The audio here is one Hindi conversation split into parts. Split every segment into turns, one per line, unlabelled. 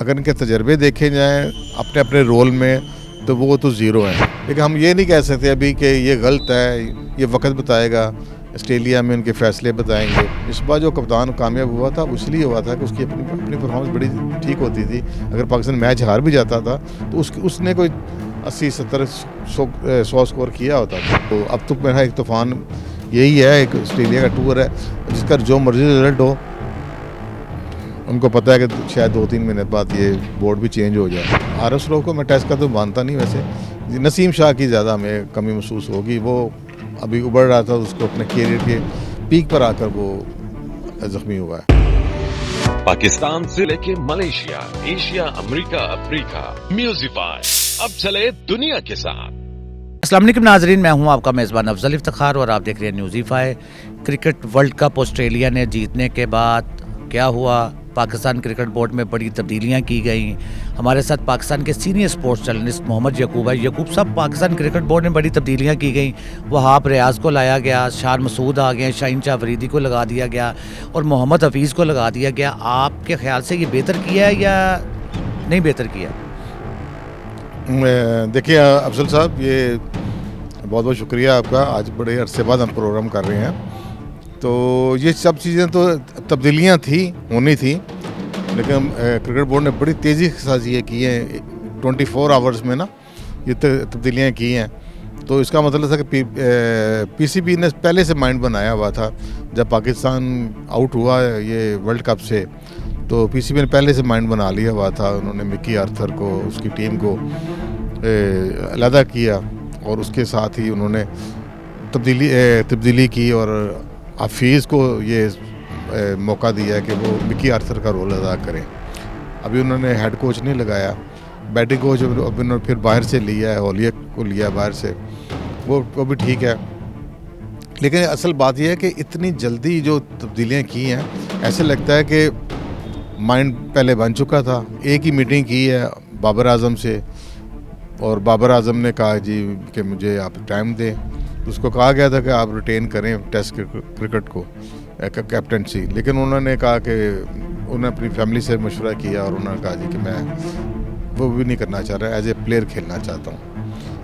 अगर इनके तजर्बे देखे जाएँ अपने अपने रोल में तो वो तो ज़ीरो हैं। लेकिन हम ये नहीं कह सकते अभी कि ये गलत है, ये वक्त बताएगा, ऑस्ट्रेलिया में उनके फ़ैसले बताएंगे। इस बार जो कप्तान कामयाब हुआ था इसलिए हुआ था कि उसकी अपनी अपनी परफॉर्मेंस बड़ी ठीक होती थी। अगर पाकिस्तान मैच हार भी जाता था तो उसने कोई 80-70-100 स्कोर किया होता था। तो अब तो मेरा एक तूफ़ान यही है, एक ऑस्ट्रेलिया का टूर है जिसका जो मर्जी रिजल्ट हो, उनको पता है कि शायद 2-3 महीने बाद ये बोर्ड भी चेंज हो जाए। आरएस को मैं टेस्ट का तो मानता नहीं वैसे। नसीम शाह की ज़्यादा हमें कमी महसूस होगी। वो अभी उभर रहा था, उसको अपने कैरियर के पीक पर आकर वो ज़ख्मी हुआ है।
पाकिस्तान से लेके मलेशिया, एशिया, अमेरिका, अफ्रीका, म्यूजिफाई अब चले दुनिया के साथ।
अस्सलाम वालेकुम नाजरीन, मैं हूं आपका मेज़बान अफजल इफ्तिखार और आप देख रहे हैं न्यूज़ीफाई। क्रिकेट वर्ल्ड कप ऑस्ट्रेलिया ने जीतने के बाद क्या हुआ, पाकिस्तान क्रिकेट बोर्ड में बड़ी तब्दीलियां की गई। हमारे साथ पाकिस्तान के सीनियर स्पोर्ट्स जर्नलिस्ट मोहम्मद यकूब है। यकूब साहब, पाकिस्तान क्रिकेट बोर्ड में बड़ी तब्दीलियां की गई। वहाब रियाज को लाया गया, शान मसूद आ गए, शाहीन शाह अफरीदी को लगा दिया गया और मोहम्मद हफीज़ को लगा दिया गया। आपके ख्याल से ये बेहतर किया है या नहीं बेहतर किया?
देखिए अफजल साहब, ये बहुत बहुत शुक्रिया आपका। आज बड़े अरसे बाद हम प्रोग्राम कर रहे हैं। तो ये सब चीज़ें तो तब्दीलियाँ थी, होनी थी, लेकिन क्रिकेट बोर्ड ने बड़ी तेज़ी के साथ ये की हैं। 24 आवर्स में ना ये तब्दीलियाँ की हैं। तो इसका मतलब था कि पीसीबी ने पहले से माइंड बनाया हुआ था। जब पाकिस्तान आउट हुआ ये वर्ल्ड कप से, तो पीसीबी ने पहले से माइंड बना लिया हुआ था। उन्होंने मिकी आर्थर को, उसकी टीम को अलहदा किया और उसके साथ ही उन्होंने तब्दीली की और हफीज़ को ये मौका दिया कि वो मिकी आर्थर का रोल अदा करें। अभी उन्होंने हेड कोच नहीं लगाया, बैटिंग कोच अभी उन्होंने फिर बाहर से लिया है, होलिया को लिया बाहर से, वो भी ठीक है। लेकिन असल बात यह है कि इतनी जल्दी जो तब्दीलियाँ की हैं, ऐसे लगता है कि माइंड पहले बन चुका था। एक ही मीटिंग की है बाबर आजम से और बाबर आजम ने कहा जी कि मुझे आप टाइम दें। उसको कहा गया था कि आप रिटेन करें टेस्ट क्रिकेट को, कैप्टनसी। लेकिन उन्होंने कहा कि उन्होंने अपनी फैमिली से मशवरा किया और उन्होंने कहा जी कि मैं वो भी नहीं करना चाह रहा, एज ए प्लेयर खेलना चाहता हूँ।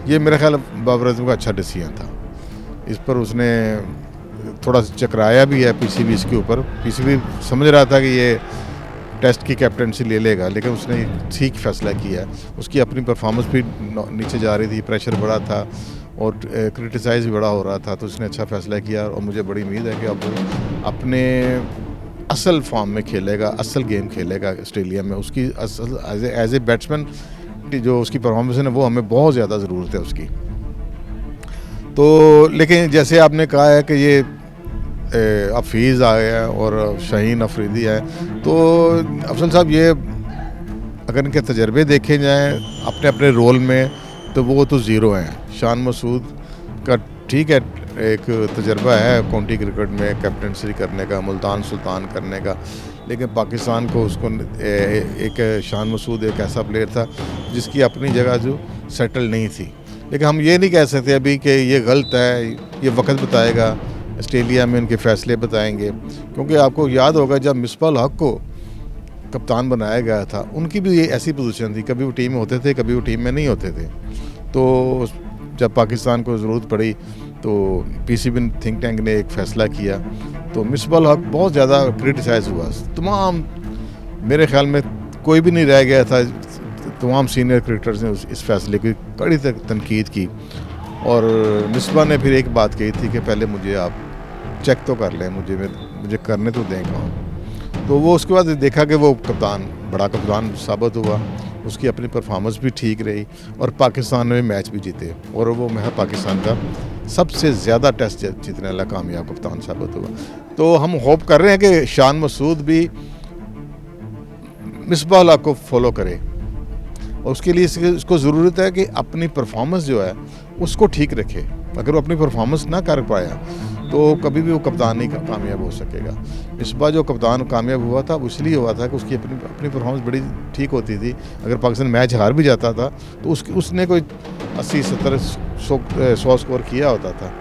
ये मेरा ख्याल बाबर आजम का अच्छा डिसीजन था। इस पर उसने थोड़ा चकराया भी है पीसीबी इसके ऊपर। पीसीबी समझ रहा था कि ये टेस्ट की कैप्टनसी ले लेगा, लेकिन उसने ठीक फैसला किया। उसकी अपनी परफॉर्मेंस भी नीचे जा रही थी, प्रेशर बड़ा था और क्रिटिसाइज़ भी बड़ा हो रहा था। तो उसने अच्छा फैसला किया और मुझे बड़ी उम्मीद है कि अब वो अपने असल फॉर्म में खेलेगा, असल गेम खेलेगा ऑस्ट्रेलिया में। उसकी असल एज ए बैट्समैन जो उसकी परफॉर्मेंस है ना, वो हमें बहुत ज़्यादा ज़रूरत है उसकी। तो लेकिन जैसे आपने कहा है कि ये हफीज़ आ गया और शाहीन अफरीदी है, तो अफजल साहब ये अगर इनके तजर्बे देखे जाएँ अपने अपने रोल में तो वो तो ज़ीरो हैं। शान मसूद का ठीक है, एक तजर्बा है काउंटी क्रिकेट में कैप्टनसी करने का, मुल्तान सुल्तान करने का, लेकिन पाकिस्तान को उसको एक शान मसूद एक ऐसा प्लेयर था जिसकी अपनी जगह जो सेटल नहीं थी। लेकिन हम ये नहीं कह सकते अभी कि ये गलत है, ये वक्त बताएगा, ऑस्ट्रेलिया में उनके फ़ैसले बताएंगे। क्योंकि आपको याद होगा जब मिसबाह हक को कप्तान बनाया गया था, उनकी भी ये ऐसी पोजीशन थी, कभी वो टीम में होते थे, कभी वो टीम में नहीं होते थे। तो जब पाकिस्तान को ज़रूरत पड़ी तो पीसीबी थिंक टैंक ने एक फ़ैसला किया, तो मिसबाह हक बहुत ज़्यादा क्रिटिसाइज़ हुआ। तमाम, मेरे ख़्याल में कोई भी नहीं रह गया था, तमाम सीनियर क्रिकेटर्स ने इस फैसले की कड़ी तनकीद की। और मिसबाह ने फिर एक बात कही थी कि पहले मुझे आप चेक तो कर लें, मुझे करने तो दें काम। तो वो उसके बाद देखा कि वो कप्तान बड़ा कप्तान साबित हुआ, उसकी अपनी परफॉर्मेंस भी ठीक रही और पाकिस्तान में मैच भी जीते और वो पाकिस्तान का सबसे ज़्यादा टेस्ट जीतने वाला कामयाब कप्तान साबित हुआ। तो हम होप कर रहे हैं कि शान मसूद भी मिसबाह को फॉलो करे और उसके लिए इसको ज़रूरत है कि अपनी परफॉर्मेंस जो है उसको ठीक रखे। अगर वो अपनी परफॉर्मेंस ना कर पाया तो कभी भी वो कप्तान नहीं कामयाब हो सकेगा। इस बार जो कप्तान कामयाब हुआ था वो इसलिए हुआ था कि उसकी अपनी परफॉर्मेंस बड़ी ठीक होती थी। अगर पाकिस्तान मैच हार भी जाता था तो उसने कोई 80-70-100 स्कोर किया होता था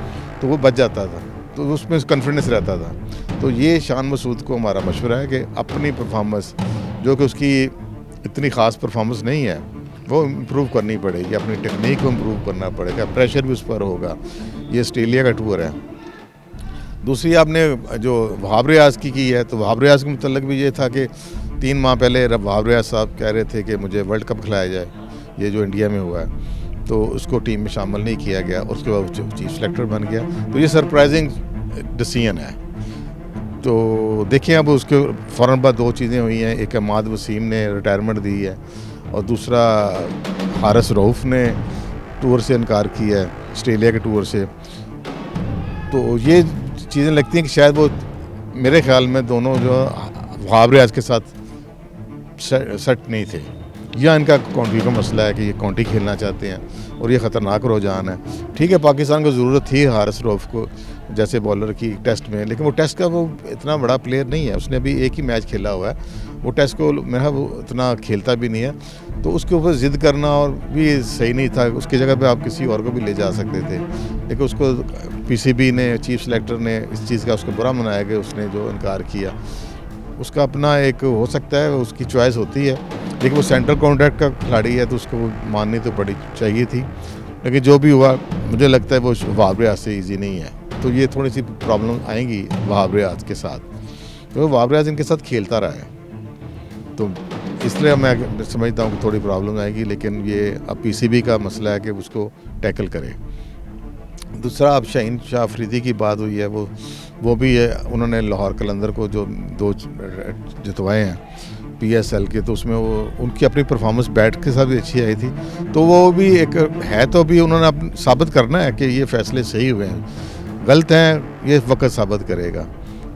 तो वो बच जाता था, तो उसमें कॉन्फिडेंस रहता था। तो ये शान मसूद को हमारा मशवरा है कि अपनी परफॉर्मेंस जो कि उसकी इतनी ख़ास परफॉर्मेंस नहीं है, वो इम्प्रूव करनी पड़ेगी, अपनी टेक्निक को इम्प्रूव करना पड़ेगा, प्रेशर भी उस पर होगा। ये ऑस्ट्रेलिया का टूर है। दूसरी आपने जो वहाब रियाज की है, तो वहाब रियाज के मतलब भी ये था कि 3 माह पहले वहाब रियाज साहब कह रहे थे कि मुझे वर्ल्ड कप खिलाया जाए, ये जो इंडिया में हुआ है, तो उसको टीम में शामिल नहीं किया गया, उसके बाद चीफ सेलेक्टर बन गया। तो ये सरप्राइजिंग डिसीजन है। तो देखिए अब उसके फ़ौरन बाद 2 चीज़ें हुई हैं, एक अहमद वसीम ने रिटायरमेंट दी है और दूसरा हारिस रऊफ़ ने टूर से इनकार किया है, ऑस्ट्रेलिया के टूर से। तो ये चीज़ें लगती हैं कि शायद वो, मेरे ख्याल में दोनों जो वहाब रियाज के साथ सेट नहीं थे, या इनका काउंटी का मसला है कि ये काउंटी खेलना चाहते हैं और ये ख़तरनाक रुझान है। ठीक है, पाकिस्तान को ज़रूरत थी हारिस रऊफ़ को जैसे बॉलर की टेस्ट में, लेकिन वो टेस्ट का वो इतना बड़ा प्लेयर नहीं है, उसने अभी एक ही मैच खेला हुआ है, वो टेस्ट को मेरा वो इतना खेलता भी नहीं है। तो उसके ऊपर ज़िद करना और भी सही नहीं था, उसकी जगह पे आप किसी और को भी ले जा सकते थे, लेकिन उसको पीसीबी ने, चीफ सेलेक्टर ने इस चीज़ का उसको बुरा मनाया कि उसने जो इनकार किया। उसका अपना एक हो सकता है, उसकी चॉइस होती है, लेकिन वो सेंट्रल कॉन्ट्रैक्ट का खिलाड़ी है तो उसको माननी तो पड़ी चाहिए थी। लेकिन जो भी हुआ, मुझे लगता है वो वहाब रियाज से ईजी नहीं है, तो ये थोड़ी सी प्रॉब्लम आएंगी वहाब रियाज के साथ, तो वहाब रियाज इनके साथ खेलता रहा है, तो इसलिए मैं समझता हूँ कि थोड़ी प्रॉब्लम आएगी। लेकिन ये अब पीसीबी का मसला है कि उसको टैकल करे। दूसरा, अब शाहीन शाह अफरीदी की बात हुई है, वो भी है, उन्होंने लाहौर कलंदर को जो 2 जितवाए हैं PSL के, तो उसमें वो उनकी अपनी परफॉर्मेंस बैट के साथ भी अच्छी आई थी, तो वो भी एक है, तो भी उन्होंने अब साबित करना है कि ये फैसले सही हुए हैं, गलत हैं ये वक्त साबित करेगा।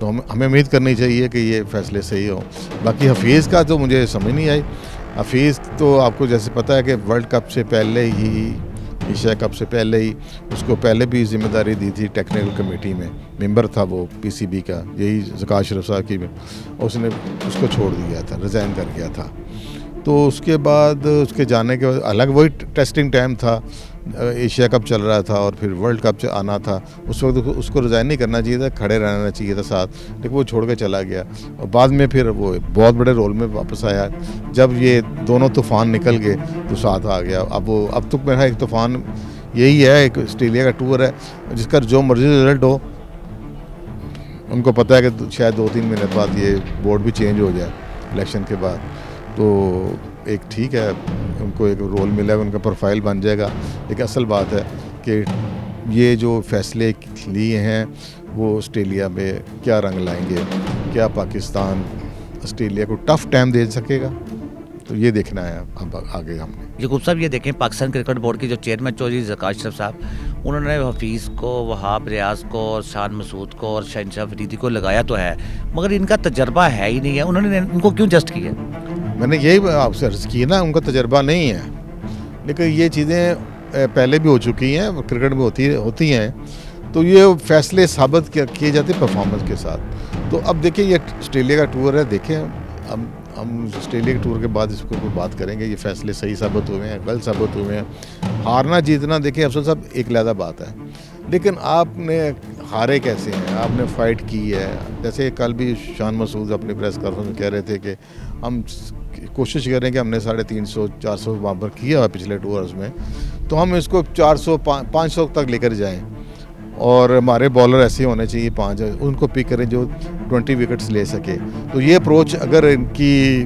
तो हमें उम्मीद करनी चाहिए कि ये फैसले सही हों। बाकी हफीज़ का तो मुझे समझ नहीं आई। हफीज़ तो आपको जैसे पता है कि वर्ल्ड कप से पहले ही, एशिया कप से पहले ही उसको पहले भी जिम्मेदारी दी थी, टेक्निकल कमेटी में मेंबर था वो पीसीबी का, यही ज़कात शरीफ साहब की, उसने उसको छोड़ दिया था, रिज़ाइन कर गया था। तो उसके बाद उसके जाने के बाद अलग वही टेस्टिंग टाइम था, एशिया कप चल रहा था और फिर वर्ल्ड कप आना था, उस वक्त उसको रिज़ाइन नहीं करना चाहिए था, खड़े रहना चाहिए था साथ, लेकिन वो छोड़ के चला गया और बाद में फिर वो बहुत बड़े रोल में वापस आया। जब ये दोनों तूफ़ान निकल गए तो साथ आ गया। अब तो मेरा एक तूफ़ान यही है, एक ऑस्ट्रेलिया का टूर है जिसका जो मर्जी रिजल्ट हो, उनको पता है कि शायद 2-3 महीने बाद ये बोर्ड भी चेंज हो जाए इलेक्शन के बाद, तो एक ठीक है, उनको एक रोल मिला है, उनका प्रोफाइल बन जाएगा। लेकिन असल बात है कि ये जो फैसले लिए हैं वो ऑस्ट्रेलिया में क्या रंग लाएंगे, क्या पाकिस्तान ऑस्ट्रेलिया को टफ़ टाइम दे सकेगा, तो ये देखना है अब आगे हमने।
यकूब साहब, ये देखें, पाकिस्तान क्रिकेट बोर्ड के जो चेयरमैन चौधरी ज़कात शरीफ साहब, उन्होंने हफीज़ को, वहाब रियाज को और शान मसूद को और शाहीन शाह अफरीदी को लगाया तो है, मगर इनका तजर्बा है ही नहीं है, उन्होंने इनको क्यों जस्ट किया?
मैंने यही आपसे अर्ज़ की ना, उनका तजर्बा नहीं है, लेकिन ये चीज़ें पहले भी हो चुकी हैं, क्रिकेट में होती हैं, तो ये फैसले साबित किए जाते परफॉर्मेंस के साथ। तो अब देखिए, ये ऑस्ट्रेलिया का टूर है, देखें अब हम ऑस्ट्रेलिया के टूर के बाद इसके ऊपर बात करेंगे, ये फैसले सही साबित हुए हैं, गलत साबित हुए हैं। हारना जीतना देखिए अफसर साहब एक अलग बात है, लेकिन आपने हारे कैसे हैं, आपने फ़ाइट की है। जैसे कल भी शान मसूद अपनी प्रेस कॉन्फ्रेंस में कह रहे थे कि हम कोशिश करें कि हमने 350-400 वहाँ पर किया हुआ पिछले टूर्स में, तो हम इसको 400-500 तक लेकर जाएं, और हमारे बॉलर ऐसे होने चाहिए 5 उनको पिक करें जो 20 विकेट्स ले सके। तो ये अप्रोच अगर इनकी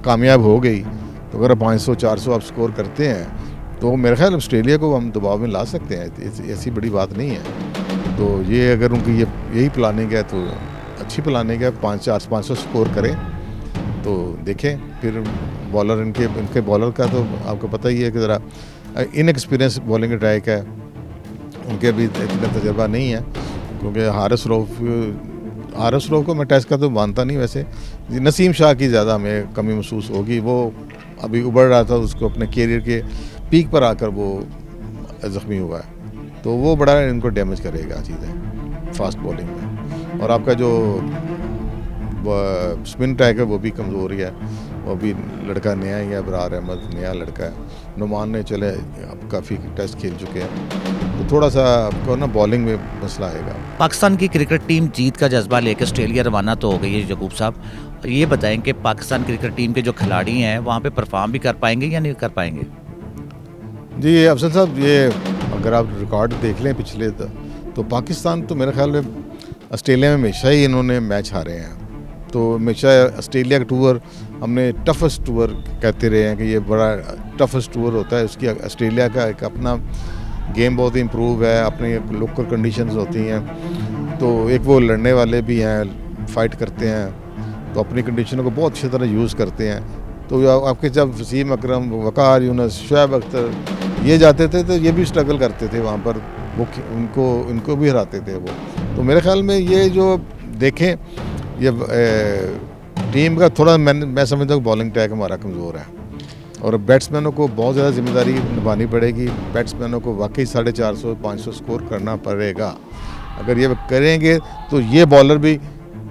कामयाब हो गई, तो अगर 500-400 आप स्कोर करते हैं, तो मेरे ख्याल ऑस्ट्रेलिया को हम दबाव में ला सकते हैं, ऐसी बड़ी बात नहीं है। तो ये अगर उनकी यही प्लानिंग है तो अच्छी प्लानिंग है, 500 स्कोर करें, तो देखें फिर बॉलर इनके बॉलर का तो आपको पता ही है कि ज़रा इनएक्सपीरियंस बॉलिंग अटैक है, उनके भी इतना तजर्बा नहीं है, क्योंकि हारिस रऊफ़ को मैं टेस्ट का तो मानता नहीं। वैसे नसीम शाह की ज़्यादा हमें कमी महसूस होगी, वो अभी उभर रहा था, उसको अपने कैरियर के पीक पर आकर वो ज़ख्मी हुआ है, तो वो बड़ा इनको डैमेज करेगा चीज़ें फास्ट बॉलिंग में। और आपका जो स्पिन अटैक है वो भी कमज़ोर है, वो अभी लड़का नया ही है, अबरार अहमद नया लड़का है। नुमान ने चले अब काफ़ी टेस्ट खेल चुके हैं, तो थोड़ा सा आपको ना बॉलिंग में मसला आएगा।
पाकिस्तान की क्रिकेट टीम जीत का जज्बा लेकर ऑस्ट्रेलिया रवाना तो हो गई है यकूब साहब। ये बताएं कि पाकिस्तान क्रिकेट टीम के जो खिलाड़ी हैं वहाँ पे परफॉर्म भी कर पाएंगे या नहीं कर पाएंगे?
जी अफजल साहब, ये अगर आप रिकॉर्ड देख लें पिछले तो पाकिस्तान तो मेरे ख्याल में ऑस्ट्रेलिया में हमेशा ही इन्होंने मैच हारे हैं। तो हमेशा ऑस्ट्रेलिया का टूर हमने टफेस्ट टूर कहते रहे हैं कि ये बड़ा टफेस्ट टूर होता है। उसकी ऑस्ट्रेलिया का एक अपना गेम बहुत इम्प्रूव है, अपनी लोकल कंडीशंस होती हैं, तो एक वो लड़ने वाले भी हैं, फाइट करते हैं, तो अपनी कंडीशनों को बहुत अच्छी तरह यूज़ करते हैं। तो आपके जब वसीम अकरम, वकार यूनुस, शुएब अख्तर ये जाते थे तो ये भी स्ट्रगल करते थे वहाँ पर, वो उनको भी हराते थे वो। तो मेरे ख्याल में ये जो देखें ये टीम का थोड़ा मैं समझता हूँ बॉलिंग टैग हमारा कमज़ोर है और बैट्समैनों को बहुत ज़्यादा जिम्मेदारी निभानी पड़ेगी। बैट्समैनों को वाकई 450-500 स्कोर करना पड़ेगा। अगर ये करेंगे तो ये बॉलर भी,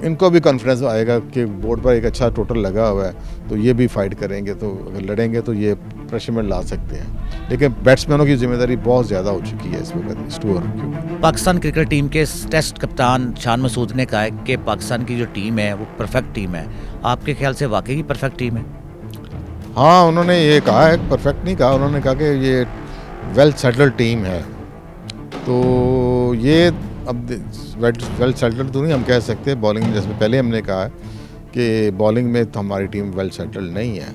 इनको भी कॉन्फिडेंस आएगा कि बोर्ड पर एक अच्छा टोटल लगा हुआ है, तो ये भी फाइट करेंगे, तो अगर लड़ेंगे तो ये प्रेशर में ला सकते हैं। लेकिन बैट्समैनों की जिम्मेदारी बहुत ज़्यादा हो चुकी है इस वक्त इस टूर की।
पाकिस्तान क्रिकेट टीम के टेस्ट कप्तान शान मसूद ने कहा है कि पाकिस्तान की जो टीम है वो परफेक्ट टीम है। आपके ख्याल से वाकई ही परफेक्ट टीम है?
हाँ, उन्होंने ये कहा है, परफेक्ट नहीं कहा, उन्होंने कहा कि ये वेल सेटल्ड टीम है। तो ये अब वेल सेटल्ड तो नहीं हम कह सकते बॉलिंग में, जैसे पहले हमने कहा है कि बॉलिंग में तो हमारी टीम वेल सेटल्ड नहीं है।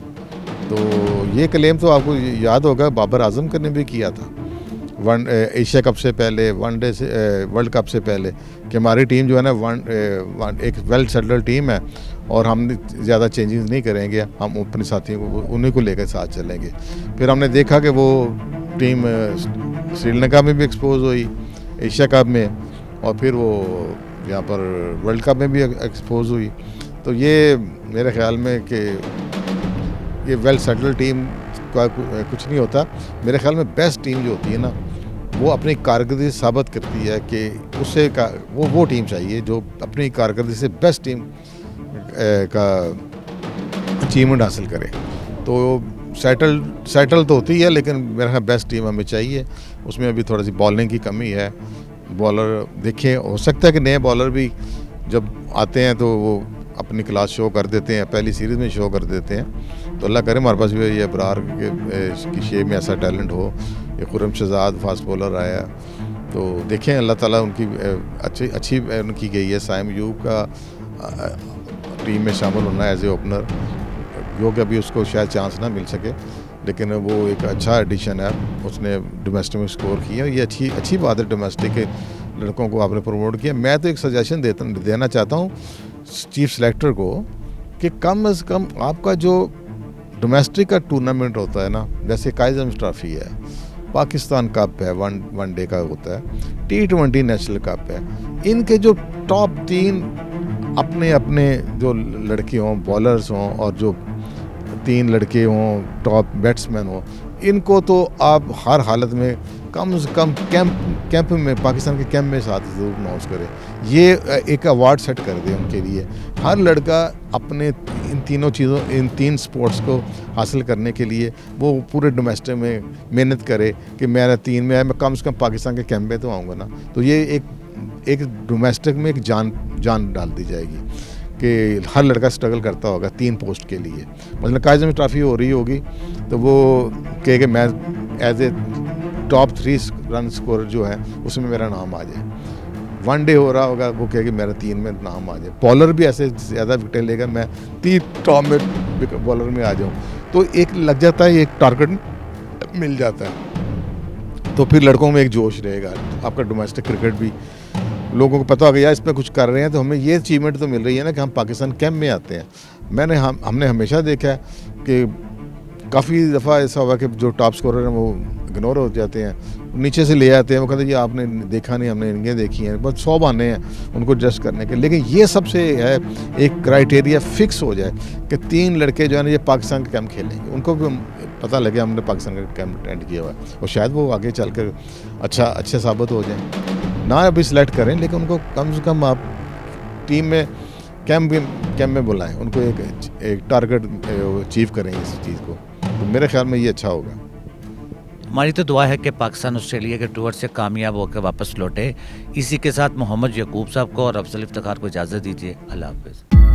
तो ये क्लेम तो आपको याद होगा बाबर आजम ने भी किया था एशिया कप से पहले, वनडे से वर्ल्ड कप से पहले, कि हमारी टीम जो है ना एक वेल सेटल्ड टीम है और हम ज़्यादा चेंजेस नहीं करेंगे, हम अपने साथियों को उन्हीं को लेकर साथ चलेंगे। फिर हमने देखा कि वो टीम श्रीलंका में भी एक्सपोज हुई एशिया कप में, और फिर वो यहाँ पर वर्ल्ड कप में भी एक्सपोज हुई। तो ये मेरे ख्याल में कि ये वेल सेटल्ड टीम का कुछ नहीं होता। मेरे ख्याल में बेस्ट टीम जो होती है ना, वो अपनी कारकर्दगी साबित करती है कि उससे का वो टीम चाहिए जो अपनी कारकर्दगी से बेस्ट टीम का अचीवमेंट हासिल करे। तो सेटल तो होती है, लेकिन मेरे ख्याल बेस्ट टीम हमें चाहिए। उसमें अभी थोड़ी सी बॉलिंग की कमी है। बॉलर देखें, हो सकता है कि नए बॉलर भी जब आते हैं तो वो अपनी क्लास शो कर देते हैं, पहली सीरीज़ में शो कर देते हैं। तो अल्लाह करे हमारे पास भी ये अबरार की शेप में ऐसा टैलेंट हो। ये खुर्रम शहजाद फास्ट बॉलर आया, तो देखें अल्लाह ताला उनकी अच्छी उनकी गई है। साइम यूब का टीम में शामिल होना एज ए ओपनर, जो कि अभी उसको शायद चांस ना मिल सके, लेकिन वो एक अच्छा एडिशन है। उसने डोमेस्टिक में स्कोर किया, ये अच्छी बात है। डोमेस्टिक के लड़कों को आपने प्रमोट किया। मैं तो एक सजेशन देना चाहता हूँ चीफ सेलेक्टर को कि कम से कम आपका जो डोमेस्टिक का टूर्नामेंट होता है ना, जैसे काइजम ट्रॉफी है, पाकिस्तान कप है, वन डे का होता है, T20 नेशनल कप है, इनके जो टॉप 3 अपने जो लड़के हों, बॉलर्स हों, और जो 3 लड़के हों टॉप बैट्समैन हों, इनको तो आप हर हालत में कम से कम कैंप में, पाकिस्तान के कैंप में साथ ज़रूर अनाउंस करें। ये एक अवार्ड सेट कर दें उनके लिए। हर लड़का अपने इन 3 स्पोर्ट्स को हासिल करने के लिए वो पूरे डोमेस्टिक में मेहनत करे कि मेरा 3 में है, मैं कम से कम पाकिस्तान के कैंप में तो आऊँगा ना। तो ये एक डोमेस्टिक में एक जान डाल दी जाएगी कि हर लड़का स्ट्रगल करता होगा 3 पोस्ट के लिए। मतलब काइजम ट्रॉफी हो रही होगी तो वो कहे कि मैं as a top 3 run score जो है उसमें मेरा नाम आ जाए। वन डे हो रहा होगा, वो कहे कि मेरा 3 में नाम आ जाए। बॉलर भी ऐसे ज़्यादा विकेट लेगा, मैं 3 टॉप में बॉलर में आ जाऊँ, तो एक लग जाता है, एक टारगेट मिल जाता है। तो फिर लड़कों में एक जोश रहेगा। आपका डोमेस्टिक क्रिकेट भी लोगों को पता होगा यार इस पर कुछ कर रहे हैं, तो हमें ये अचीवमेंट तो मिल रही है ना कि हम पाकिस्तान कैंप में आते हैं। हमने हमेशा देखा है कि काफ़ी दफ़ा ऐसा हुआ कि जो टॉप स्कोरर हैं वो इग्नोर हो जाते हैं, नीचे से ले आते हैं, वो कहते हैं ये आपने देखा नहीं, हमने इनके देखी हैं। बस 100 बहाने हैं उनको जज करने के। लेकिन ये सबसे है एक क्राइटेरिया फिक्स हो जाए कि 3 लड़के जो है ना ये पाकिस्तान का कैंप खेलेंगे, उनको भी पता लगे हमने पाकिस्तान का कैंप अटेंड किया हुआ है, और शायद वो आगे चल कर अच्छे साबित हो जाएँ। ना अभी सिलेक्ट करें, लेकिन उनको कम से कम आप टीम में कैंप में बुलाएं, उनको एक टारगेट अचीव करें इस चीज़ को, तो मेरे ख्याल में ये अच्छा होगा।
हमारी तो दुआ है कि पाकिस्तान ऑस्ट्रेलिया के टूर से कामयाब होकर वापस लौटे। इसी के साथ मोहम्मद यकूब साहब को और अफजल इफ्तिखार को इजाज़त दीजिए। अल्लाह हाफ़िज़।